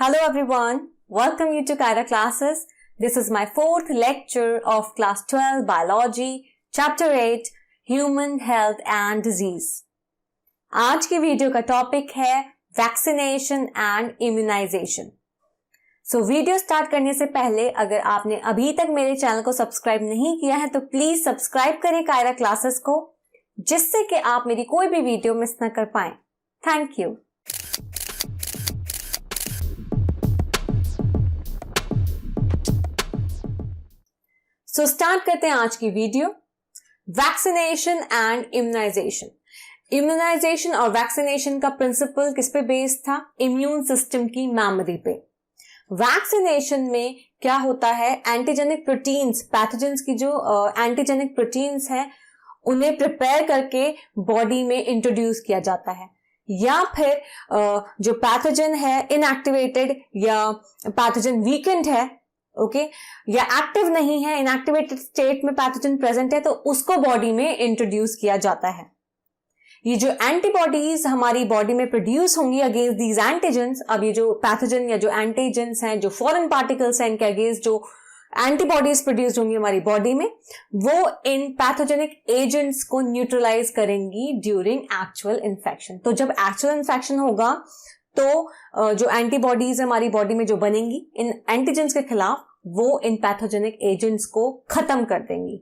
Hello everyone, welcome you to Kyra classes. This is my fourth lecture of class 12 biology, chapter 8 human health and disease. आज की video का topic है vaccination and immunisation. So video start करने से पहले अगर आपने अभी तक मेरे चैनल को सब्सक्राइब नहीं किया है तो प्लीज सब्सक्राइब करें कायरा क्लासेस को, जिससे कि आप मेरी कोई भी वीडियो मिस न कर पाएं. Thank you. सो स्टार्ट करते हैं आज की video. Vaccination and immunisation. Immunisation और वैक्सीनेशन का प्रिंसिपल किस पे बेस्ड था? इम्यून सिस्टम की मेमोरी पे. वैक्सीनेशन में क्या होता है, एंटीजेनिक प्रोटीन्स, पैथोजेंस की जो एंटीजेनिक प्रोटीन्स हैं उन्हें प्रिपेयर करके बॉडी में इंट्रोड्यूस किया जाता है, या फिर जो पैथोजन है इनएक्टिवेटेड या पैथोजन वीकेंड है, ओके, या एक्टिव नहीं है, इनएक्टिवेटेड स्टेट में पैथोजन प्रेजेंट है, तो उसको बॉडी में इंट्रोड्यूस किया जाता है. ये जो एंटीबॉडीज हमारी बॉडी में प्रोड्यूस होंगी अगेंस्ट दीज एंटीजेंस, अब ये जो पैथोजन या जो एंटीजेंस हैं, जो फॉरेन पार्टिकल्स हैं, इनके अगेंस्ट जो एंटीबॉडीज प्रोड्यूस होंगी हमारी बॉडी में, वो इन पैथोजेनिक एजेंट्स को न्यूट्रलाइज करेंगी ड्यूरिंग एक्चुअल इन्फेक्शन. तो जब एक्चुअल इन्फेक्शन होगा तो जो एंटीबॉडीज हमारी बॉडी में जो बनेंगी इन एंटीजेंस के खिलाफ, वो इन पैथोजेनिक एजेंट्स को खत्म कर देंगी.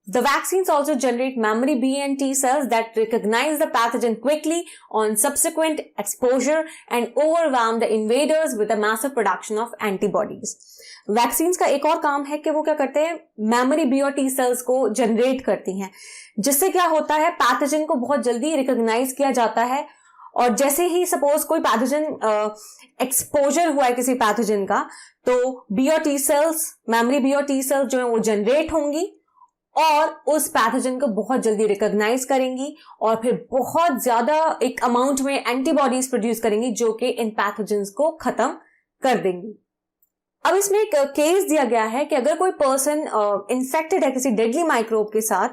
The vaccines also generate memory B and T cells that recognize the pathogen quickly on subsequent exposure and overwhelm the invaders with a massive production of antibodies. Vaccines का एक और काम है कि वो क्या करते हैं, मेमोरी बी और टी सेल्स को जनरेट करती हैं, जिससे क्या होता है, पैथोजन को बहुत जल्दी रिकॉग्नाइज किया जाता है. और जैसे ही सपोज कोई पैथोजन एक्सपोजर हुआ है किसी पैथोजन का, तो बी और टी सेल्स, मेमोरी बी और टी सेल्स जो है वो जनरेट होंगी और उस पैथोजन को बहुत जल्दी रिकॉग्नाइज करेंगी और फिर बहुत ज्यादा एक अमाउंट में एंटीबॉडीज प्रोड्यूस करेंगी जो कि इन पैथोजन्स को खत्म कर देंगी. अब इसमें एक केस दिया गया है कि अगर कोई पर्सन इन्फेक्टेड है किसी डेडली माइक्रोब के साथ,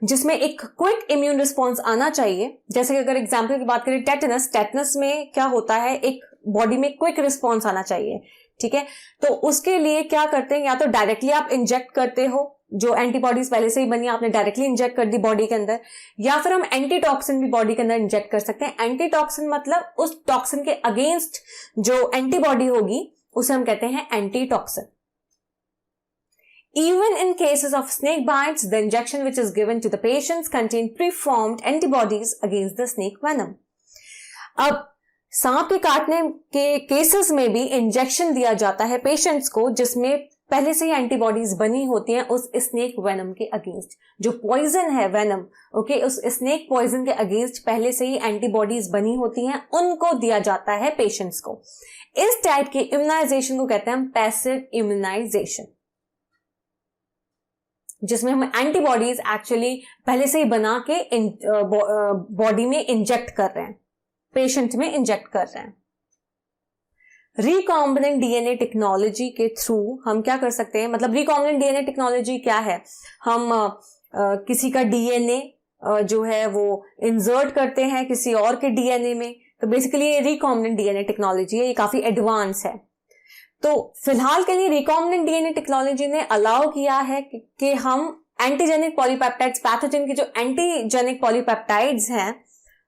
जिसमें एक क्विक इम्यून रिस्पॉन्स आना चाहिए, जैसे कि अगर एग्जांपल की बात करें टेटनस में क्या होता है, एक बॉडी में क्विक रिस्पॉन्स आना चाहिए, ठीक है. तो उसके लिए क्या करते हैं, या तो डायरेक्टली आप इंजेक्ट करते हो, जो एंटीबॉडीज पहले से ही बनी आपने डायरेक्टली इंजेक्ट कर दी बॉडी के अंदर, या फिर हम एंटीटॉक्सिन भी बॉडी के अंदर इंजेक्ट कर सकते हैं. एंटीटॉक्सिन मतलब उस टॉक्सिन के अगेंस्ट जो एंटीबॉडी होगी उसे हम कहते हैं antitoxin. Even in cases of snake bites, the injection which is given to the patients contain preformed antibodies against the snake venom. अब सांप के काटने के केसेस में भी इंजेक्शन दिया जाता है पेशेंट्स को, जिसमें पहले से ही एंटीबॉडीज बनी होती हैं उस स्नेक वेनम के अगेंस्ट. जो पॉइजन है वेनम, ओके, उस स्नेक पॉइजन के अगेंस्ट पहले से ही एंटीबॉडीज बनी होती हैं, उनको दिया जाता है पेशेंट्स को. इस टाइप के इम्यूनाइजेशन को कहते हैं हम पैसिव इम्यूनाइजेशन, जिसमें हम एंटीबॉडीज एक्चुअली पहले से ही बना के बॉडी में इंजेक्ट कर रहे हैं, पेशेंट में इंजेक्ट कर रहे हैं. रिकॉम्बिनेंट डीएनए टेक्नोलॉजी के थ्रू हम क्या कर सकते हैं, मतलब रिकॉम्बिनेंट डीएनए टेक्नोलॉजी क्या है, हम किसी का डीएनए जो है वो इंसर्ट करते हैं किसी और के डीएनए में. तो बेसिकली ये रिकॉम्बिनेंट डीएनए टेक्नोलॉजी है, ये काफी एडवांस है. तो फिलहाल के लिए रिकॉम्बिनेंट डीएनए टेक्नोलॉजी ने अलाउ किया है कि हम एंटीजेनिक पॉलीपेप्टाइड्स, पैथोजन के जो एंटीजेनिक पॉलीपेप्टाइड्स हैं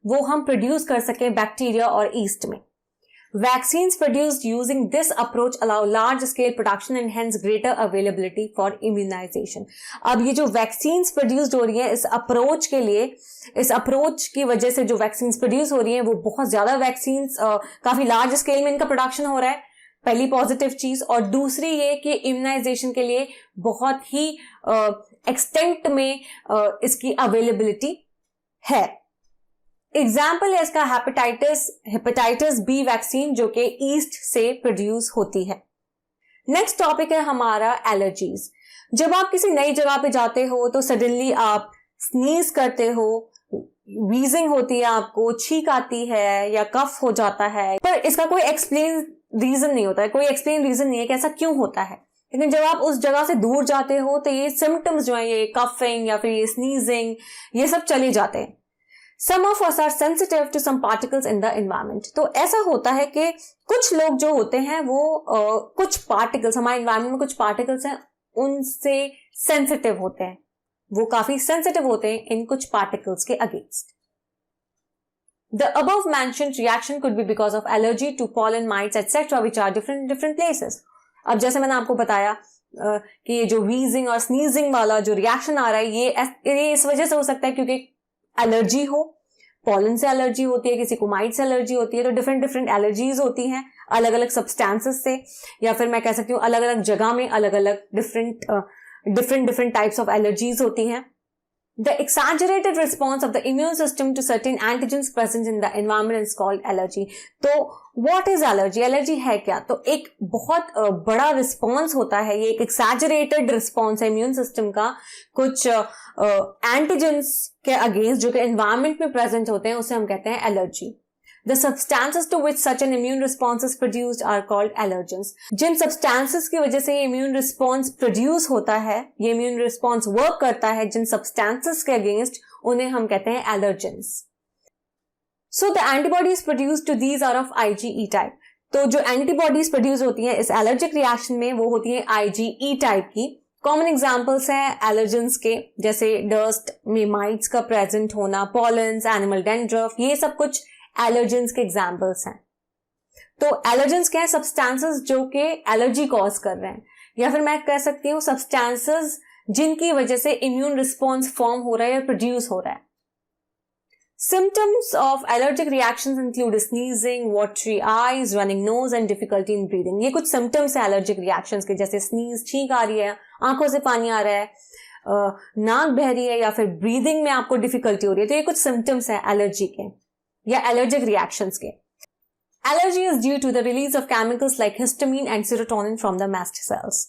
वो हम प्रोड्यूस कर सकें बैक्टीरिया और ईस्ट में. Vaccines produced using this approach allow large scale production and hence greater availability for immunization. अब ये जो वैक्सीन्स प्रोड्यूस्ड हो रही हैं इस अप्रोच के लिए, इस अप्रोच की वजह से जो वैक्सीन्स प्रोड्यूस हो रही हैं वो बहुत ज्यादा वैक्सीन्स काफी लार्ज स्केल में इनका प्रोडक्शन हो रहा है, पहली पॉजिटिव चीज. और दूसरी ये कि इम्यूनाइजेशन के लिए बहुत ही एक्सटेंट में इसकी अवेलेबिलिटी है. एग्जाम्पल है इसका हेपेटाइटिस बी वैक्सीन, जो कि ईस्ट से प्रोड्यूस होती है. नेक्स्ट टॉपिक है हमारा एलर्जीज. जब आप किसी नई जगह पे जाते हो तो सडनली आप स्नीज करते हो, वीजिंग होती है, आपको छींक आती है या कफ हो जाता है, पर इसका कोई एक्सप्लेन रीजन नहीं होता है, कोई एक्सप्लेन रीजन नहीं है कि ऐसा क्यों होता है. लेकिन जब आप उस जगह से दूर जाते हो तो ये सिम्टम्स जो है, ये कफिंग या फिर ये स्नीजिंग, ये सब चले जाते हैं. Some of us are sensitive to some particles in the environment. तो ऐसा होता है कि कुछ लोग जो होते हैं वो कुछ पार्टिकल्स, हमारे environment में कुछ पार्टिकल्स हैं, उनसे सेंसिटिव होते हैं, वो काफी सेंसिटिव होते हैं इन कुछ पार्टिकल्स के against. The above mentioned reaction could be because of allergy to pollen, mites, etc., which are different places. अब जैसे मैंने आपको बताया कि ये जो wheezing और sneezing वाला जो रिएक्शन आ रहा है ये इस वजह से हो सकता है क्योंकि एलर्जी हो, पॉलन से एलर्जी होती है, किसी को माइट से एलर्जी होती है, तो डिफरेंट एलर्जीज होती हैं अलग अलग सब्सटेंसेस से, या फिर मैं कह सकती हूँ अलग अलग जगह में अलग अलग डिफरेंट टाइप्स ऑफ एलर्जीज होती हैं. The exaggerated response of the immune system to certain antigens present in the environment is called allergy. तो what is allergy? Allergy है क्या? तो एक बहुत बड़ा रिस्पॉन्स होता है, ये एक exaggerated रिस्पॉन्स है इम्यून सिस्टम का कुछ एंटीजेंस के अगेंस्ट जो कि एनवायरमेंट में प्रेजेंट होते हैं, उसे हम कहते हैं allergy. The substances to which such an immune response is produced are called allergens. जिन substances की वजह से ये immune response produce होता है, ये immune response work करता है जिन substances के against, उन्हें हम कहते हैं allergens. So the antibodies produced to these are of IgE type. तो जो antibodies produce होती हैं इस allergic reaction में वो होती हैं IgE type की. कॉमन एग्जाम्पल्स हैं एलर्जेंस के, जैसे डस्ट में माइट्स का प्रेजेंट होना, पॉलन्स, एनिमल डेंड्रफ, ये सब कुछ एलर्जेंस के एग्जाम्पल्स हैं. तो एलर्जेंस क्या है? सब्सटेंसेस जो कि एलर्जी कॉज कर रहे हैं, या फिर मैं कह सकती हूँ सब्सटेंसेस जिनकी वजह से इम्यून रिस्पॉन्स फॉर्म हो रहा है या प्रोड्यूस हो रहा है. Symptoms of allergic reactions include sneezing, watery eyes, running nose and difficulty in breathing. ये कुछ symptoms हैं allergic reactions के, जैसे sneeze, छींक आ रही है, आंखों से पानी आ रहा है, नाक बह रही है, या फिर breathing में आपको difficulty हो रही है. तो ये कुछ symptoms हैं allergy के या allergic reactions के. Allergy is due to the release of chemicals like histamine and serotonin from the mast cells.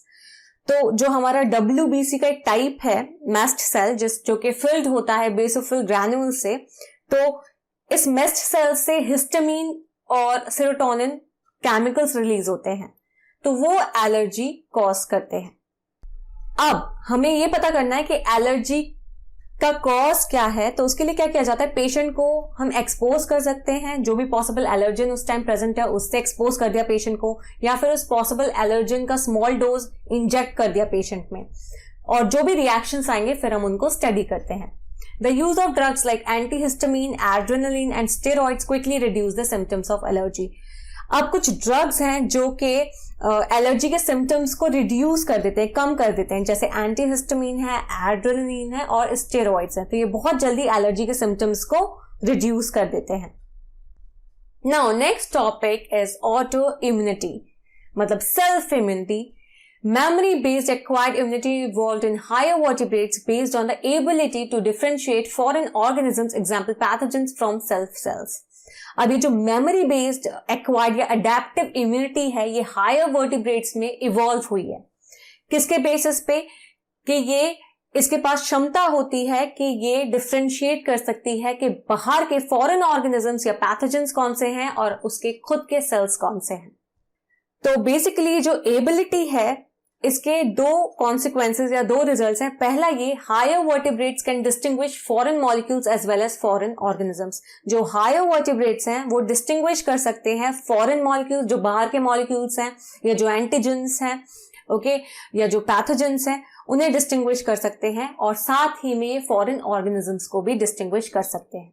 तो जो हमारा WBC का एक टाइप है mast cell जो कि फिल्ड होता है बेसोफिल ग्रैन्यूल से, तो इस mast cell से हिस्टामिन और सेरोटोनिन केमिकल्स रिलीज होते हैं, तो वो एलर्जी कॉज करते हैं. अब हमें ये पता करना है कि एलर्जी का कॉज क्या है, तो उसके लिए क्या किया जाता है, पेशेंट को हम एक्सपोज कर सकते हैं, जो भी पॉसिबल एलर्जन उस टाइम प्रेजेंट है उससे एक्सपोज कर दिया पेशेंट को, या फिर उस पॉसिबल एलर्जन का स्मॉल डोज इंजेक्ट कर दिया पेशेंट में, और जो भी रिएक्शंस आएंगे फिर हम उनको स्टडी करते हैं. The use of drugs like antihistamine, adrenaline and steroids quickly reduce the symptoms of allergy. अब कुछ ड्रग्स हैं जो कि एलर्जी के सिम्टम्स को रिड्यूस कर देते हैं, कम कर देते हैं, जैसे एंटीहिस्टामिन है, एड्रेनलिन है और स्टेरॉइड्स हैं. तो ये बहुत जल्दी एलर्जी के सिम्टम्स को रिड्यूस कर देते हैं. Now next topic is auto immunity, मतलब self immunity. Memory based acquired immunity evolved in higher vertebrates based on the ability to differentiate foreign organisms, example pathogens, from self cells. अब ये जो memory based acquired या adaptive immunity है, ये higher vertebrates में evolve हुई है. किसके basis पे? कि ये इसके पास क्षमता होती है कि ये differentiate कर सकती है कि बाहर के foreign organisms या pathogens कौन से हैं और उसके खुद के cells कौन से हैं. तो बेसिकली जो एबिलिटी है इसके दो कॉन्सिक्वेंसेस या दो रिजल्ट्स हैं. पहला ये, higher vertebrates can distinguish foreign molecules as well as foreign organisms. जो हायर वर्टिब्रेट्स हैं वो डिस्टिंग्विश कर सकते हैं फॉरेन मॉलिक्यूल्स, जो बाहर के मॉलिक्यूल्स हैं, या जो एंटीजेंस हैं, ओके, या जो पैथोजेंस हैं, उन्हें डिस्टिंग्विश कर सकते हैं, और साथ ही में ये फॉरेन ऑर्गेनिजम्स को भी डिस्टिंग्विश कर सकते हैं.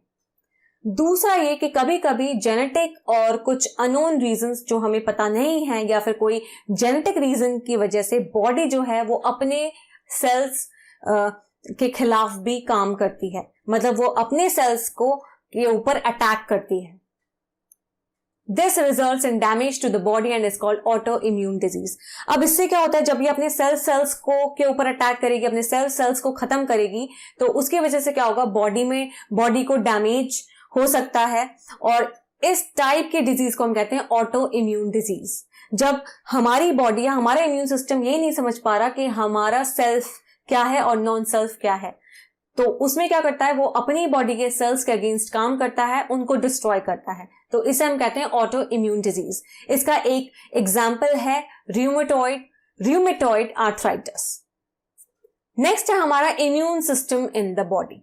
दूसरा ये कि कभी कभी जेनेटिक और कुछ अननोन रीजंस जो हमें पता नहीं है, या फिर कोई जेनेटिक रीजन की वजह से बॉडी जो है वो अपने सेल्स के खिलाफ भी काम करती है, मतलब वो अपने सेल्स को के ऊपर अटैक करती है. This results in damage to the body and is called autoimmune disease. अब इससे क्या होता है, जब ये अपने सेल्स को के ऊपर अटैक करेगी, अपने सेल्स को खत्म करेगी, तो उसकी वजह से क्या होगा, बॉडी को डैमेज हो सकता है, और इस टाइप के डिजीज को हम कहते हैं ऑटो इम्यून डिजीज. जब हमारी बॉडी या हमारा इम्यून सिस्टम ये नहीं समझ पा रहा कि हमारा सेल्फ क्या है और नॉन सेल्फ क्या है, तो उसमें क्या करता है, वो अपनी बॉडी के सेल्स के अगेंस्ट काम करता है, उनको डिस्ट्रॉय करता है. तो इसे हम कहते हैं ऑटो इम्यून डिजीज. इसका एक एग्जाम्पल है र्यूमेटॉइड आर्थराइटिस. नेक्स्ट है हमारा immune system in the body.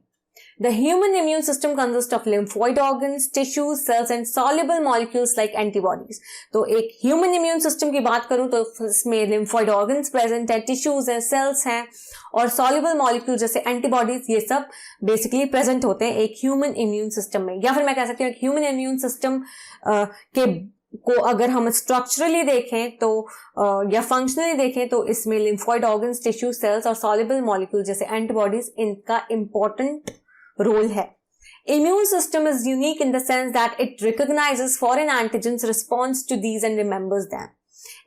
The human immune system consists of lymphoid organs, tissues, cells and soluble molecules like antibodies. तो एक human immune system की बात करूं तो इसमें lymphoid organs present है, tissues हैं, cells हैं और soluble molecules जैसे antibodies, ये सब basically present होते हैं एक human immune system में. या फिर मैं कह सकती हूँ एक human immune system के को अगर हम स्ट्रक्चरली देखें तो या फंक्शनली देखें तो इसमें लिम्फॉइड ऑर्गन्स, टिश्यू, सेल्स और सॉल्युबल मॉलिक्यूल जैसे एंटीबॉडीज इनका इंपॉर्टेंट रोल है. Immune system is unique in the sense that it recognizes foreign antigens, responds to these and remembers them.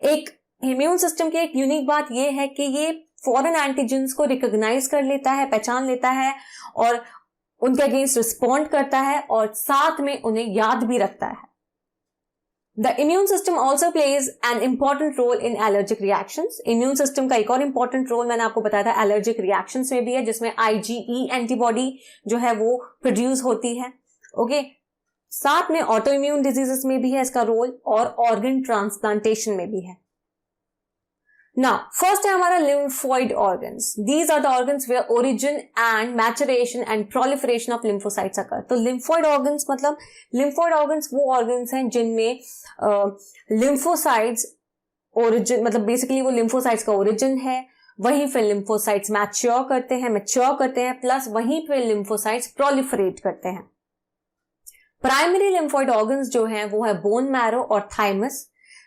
एक immune system की एक यूनिक बात ये है कि ये foreign antigens को recognize कर लेता है, पहचान लेता है और उनके अगेंस्ट रिस्पॉन्ड करता है और साथ में उन्हें याद भी रखता है. The immune system also plays an important role in allergic reactions. Immune system का एक और important role मैंने आपको बताया था allergic reactions में भी है, जिसमें IgE antibody जो है वो produce होती है. Okay? साथ में autoimmune diseases में भी है इसका रोल और organ transplantation में भी है. Now, first है हमारा lymphoid organs. These are the organs where origin and maturation and proliferation of lymphocytes occur. तो lymphoid organs मतलब lymphoid organs वो organs हैं जिनमें lymphocytes origin मतलब basically वो lymphocytes का origin है, वहीं फिर lymphocytes mature करते हैं प्लस वहीं फिर lymphocytes proliferate करते हैं. Primary lymphoid organs जो हैं वो है bone marrow और thymus,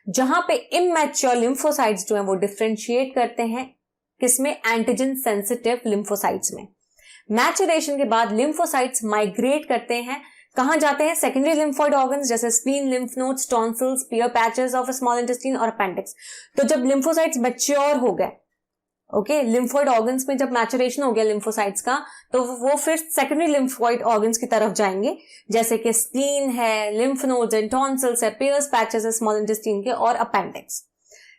जहां पे इमैच्योर लिम्फोसाइट्स जो हैं वो डिफरेंशिएट करते हैं किसमें, एंटीजन सेंसिटिव लिम्फोसाइट्स में. मैचुरेशन के बाद लिम्फोसाइट्स माइग्रेट करते हैं, कहां जाते हैं, सेकेंडरी लिम्फॉइड ऑर्गन्स जैसे spleen, lymph nodes, tonsils, Peyer's patches of small intestine और अपेंडिक्स. तो जब लिम्फोसाइट्स मैच्योर हो गए, ओके, लिम्फॉइड ऑर्गन्स में जब मैचुरेशन हो गया लिम्फोसाइट्स का, तो वो फिर सेकेंडरी लिम्फॉइड ऑर्गन्स की तरफ जाएंगे जैसे कि स्प्लीन है, लिम्फ नोड्स एंड टॉन्सिल्स है, पियर्स पैचेस है स्मॉल इंटेस्टाइन के और अपेंडिक्स.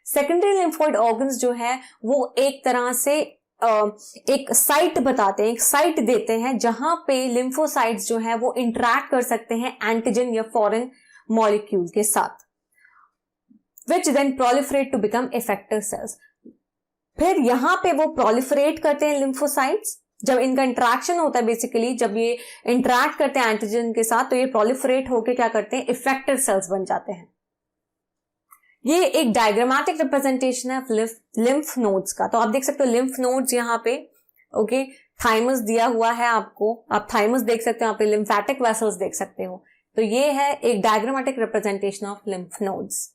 सेकेंडरी लिम्फॉइड ऑर्गन्स जो है वो एक तरह से एक साइट बताते हैं, एक साइट देते हैं जहां पे लिम्फोसाइट्स जो है वो इंटरैक्ट कर सकते हैं एंटीजन या फॉरेन मॉलिक्यूल के साथ, which then proliferate to become effector cells. फिर यहां पे वो प्रोलिफरेट करते हैं लिम्फोसाइट्स, जब इनका इंटरेक्शन होता है बेसिकली, जब ये इंटरैक्ट करते हैं एंटीजन के साथ तो ये प्रोलिफरेट होकर क्या करते हैं, इफेक्टर सेल्स बन जाते हैं. ये एक डायग्रामेटिक रिप्रेजेंटेशन है लिम्फ नोड्स का. तो आप देख सकते हो लिम्फ नोड्स यहाँ पे, ओके, थाइमस दिया हुआ है आपको, आप थाइमस देख सकते हो, यहाँ पे लिम्फेटिक वेसल्स देख सकते हो. तो ये है एक diagrammatic representation of lymph nodes.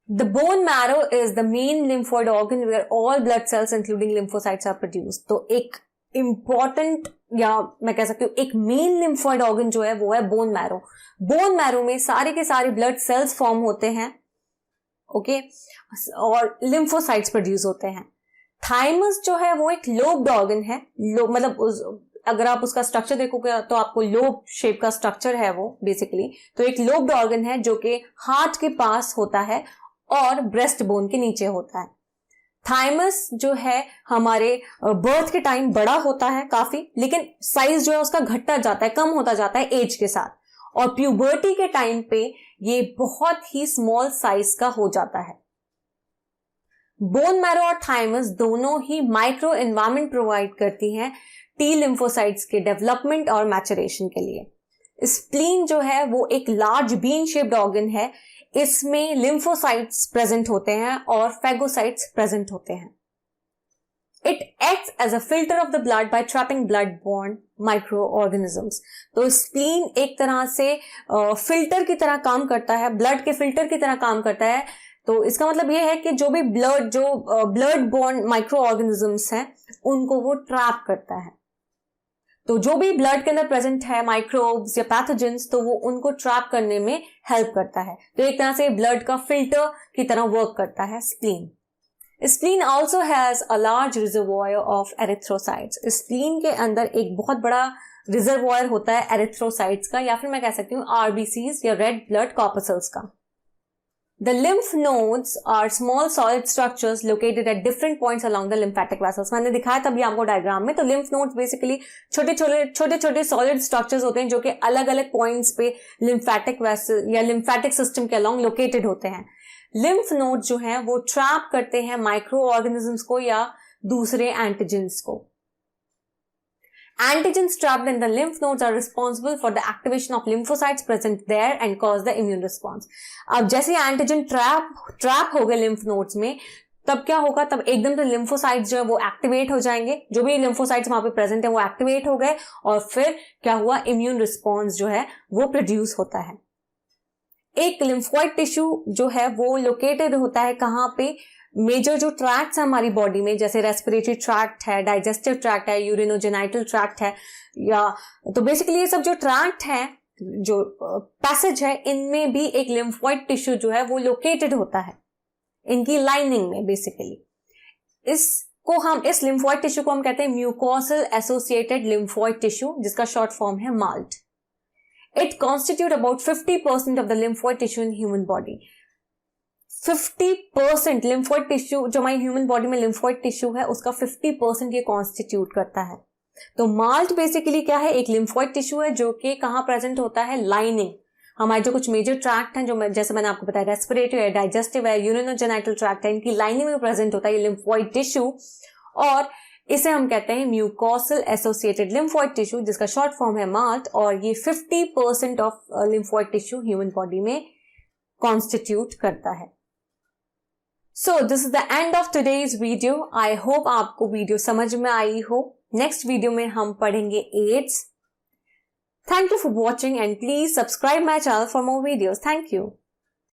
The bone marrow is the main lymphoid organ where all blood cells including lymphocytes are produced. तो एक important या मैं कह सकती हूँ एक मेन lymphoid organ जो है वो है bone marrow. Bone marrow में सारे के सारे blood cells form होते हैं, ओके, और lymphocytes produce होते हैं. Thymus जो है वो एक lobed organ है, मतलब अगर आप उसका स्ट्रक्चर देखोगे तो आपको लोब शेप का स्ट्रक्चर है वो बेसिकली. तो एक लोब्ड ऑर्गन है जो कि हार्ट के पास होता है और ब्रेस्ट बोन के नीचे होता है. थाइमस जो है हमारे बर्थ के टाइम बड़ा होता है काफी, लेकिन साइज जो है उसका घटता जाता है, कम होता जाता है एज के साथ, और प्यूबर्टी के टाइम पे ये बहुत ही स्मॉल साइज का हो जाता है. बोन मैरो और थाइमस दोनों ही माइक्रो एनवायरनमेंट प्रोवाइड करती हैं टी लिम्फोसाइट्स के डेवलपमेंट और मैचुरेशन के लिए. स्प्लीन जो है वो एक लार्ज बीन शेप्ड ऑर्गन है, इसमें लिम्फोसाइट्स प्रेजेंट होते हैं और फेगोसाइट्स प्रेजेंट होते हैं. It acts as a filter of the blood by trapping blood borne microorganisms. तो स्प्लीन एक तरह से फिल्टर की तरह काम करता है, ब्लड के फिल्टर की तरह काम करता है. तो इसका मतलब ये है कि जो भी ब्लड बॉर्न माइक्रो ऑर्गेनिजम्स हैं उनको वो ट्रैप करता है. तो जो भी ब्लड के अंदर प्रेजेंट है माइक्रोब्स या पैथोजेंस, तो वो उनको ट्रैप करने में हेल्प करता है. तो एक तरह से ब्लड का फिल्टर की तरह वर्क करता है spleen. Spleen also has a large reservoir of erythrocytes. Spleen के अंदर एक बहुत बड़ा रिजर्वॉयर होता है एरिथ्रोसाइट्स का, या फिर मैं कह सकती हूँ आरबीसीज या रेड ब्लड कॉर्पसल्स का. The lymph nodes are small solid structures located at different points along the lymphatic vessels. मैंने दिखाया तभी आपको डायग्राम में. तो lymph nodes basically छोटे solid structures होते हैं जो कि अलग अलग points पे lymphatic vessel या lymphatic system के along located होते हैं. lymph nodes जो हैं वो trap करते हैं microorganisms को या दूसरे antigens को. Antigens trapped in the lymph nodes are responsible for the activation of lymphocytes present there and cause the immune response. अब जैसे एंटीजन ट्रैप हो गए lymph nodes में, तब क्या होगा, तब एकदम से lymphocytes जो है वो एक्टिवेट हो जाएंगे, जो भी lymphocytes वहां पे प्रेजेंट है वो एक्टिवेट हो गए और फिर क्या हुआ, इम्यून रिस्पॉन्स जो है वो प्रोड्यूस होता है. एक लिम्फोइड टिश्यू जो है वो लोकेटेड होता है कहाँ पे, मेजर जो ट्रैक्ट्स है हमारी बॉडी में, जैसे रेस्पिरेटरी ट्रैक्ट है, डाइजेस्टिव ट्रैक्ट है, यूरिनोजेनाइटल ट्रैक्ट है, या तो बेसिकली ये सब जो ट्रैक्ट है, जो पैसेज है, इनमें भी एक लिम्फोइड टिश्यू जो है वो लोकेटेड होता है इनकी लाइनिंग में. बेसिकली इस लिम्फोइड टिश्यू को हम कहते हैं म्यूकोसल एसोसिएटेड लिम्फोइड टिश्यू, जिसका शॉर्ट फॉर्म है malt. It constitute about 50% of the lymphoid tissue in human body. 50% lymphoid tissue जो हमारी ह्यूमन बॉडी में लिम्फोइड टिश्यू है उसका 50% ये कॉन्स्टिट्यूट करता है. तो माल्ट बेसिकली क्या है, एक लिम्फोइड टिश्यू है जो कि कहाँ प्रेजेंट होता है, लाइनिंग. हमारे जो कुछ मेजर ट्रैक्ट हैं, जो जैसे मैंने आपको बताया, रेस्पिरेटरी है, डाइजेस्टिव है, यूरिनोजेनाइटल ट्रैक्ट है, इनकी लाइनिंग में प्रेजेंट होता है ये लिम्फोइड टिश्यू, और इसे हम कहते हैं म्यूकोसल एसोसिएटेड लिम्फोइड टिश्यू, जिसका शॉर्ट फॉर्म है माल्ट. और ये 50% of lymphoid tissue human body में कॉन्स्टिट्यूट करता है. So this is the end of today's video. I hope आपको वीडियो समझ में आई हो. नेक्स्ट वीडियो में हम पढ़ेंगे ads. Thank you for watching and please subscribe my channel for more videos. Thank you.